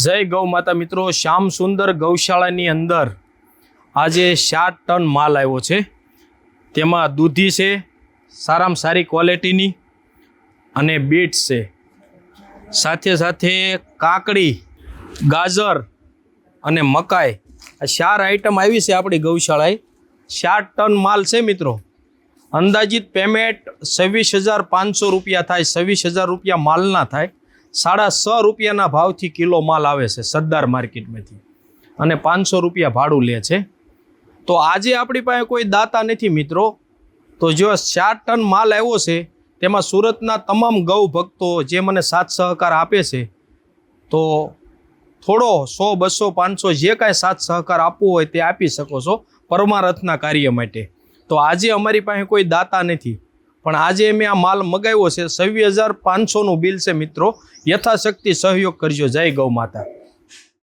જય ગૌ માતા મિત્રો, શ્યામ સુંદર ગૌશાળાની અંદર આજે 7 ટન માલ આવ્યો છે। તેમાં દૂધી છે સારામાં સારી ક્વોલિટીની અને બીટ્સ છે, સાથે સાથે કાકડી, ગાજર અને મકાઈ, આ 4 આઈટમ આવી છે આપણી ગૌશાળાએ। 7 ટન માલ છે મિત્રો। અંદાજિત પેમેન્ટ 26,500 રૂપિયા થાય। 26,000 રૂપિયા માલના થાય। 6.5 રૂપિયાના ભાવથી કિલો માલ આવે છે સરદાર માર્કેટમાંથી, અને 500 રૂપિયા ભાડું લે છે। તો આજે આપણી પાસે કોઈ દાતા નથી મિત્રો। તો જો 7 ટન માલ આવ્યો છે, તેમાં સુરતના તમામ ગૌ ભક્તો જે મને સાથ સહકાર આપે છે, તો થોડો 100, 200, 500 જે કાંઈ સાથ સહકાર આપવો હોય તે આપી શકો છો પરમારથના કાર્ય માટે। તો આજે અમારી પાસે કોઈ દાતા નથી, પણ આજે મેં આ માલ મગાવ્યો છે। 26,500નું બિલ છે મિત્રો। યથાશક્તિ સહયોગ કરજો। જય ગૌ માતા।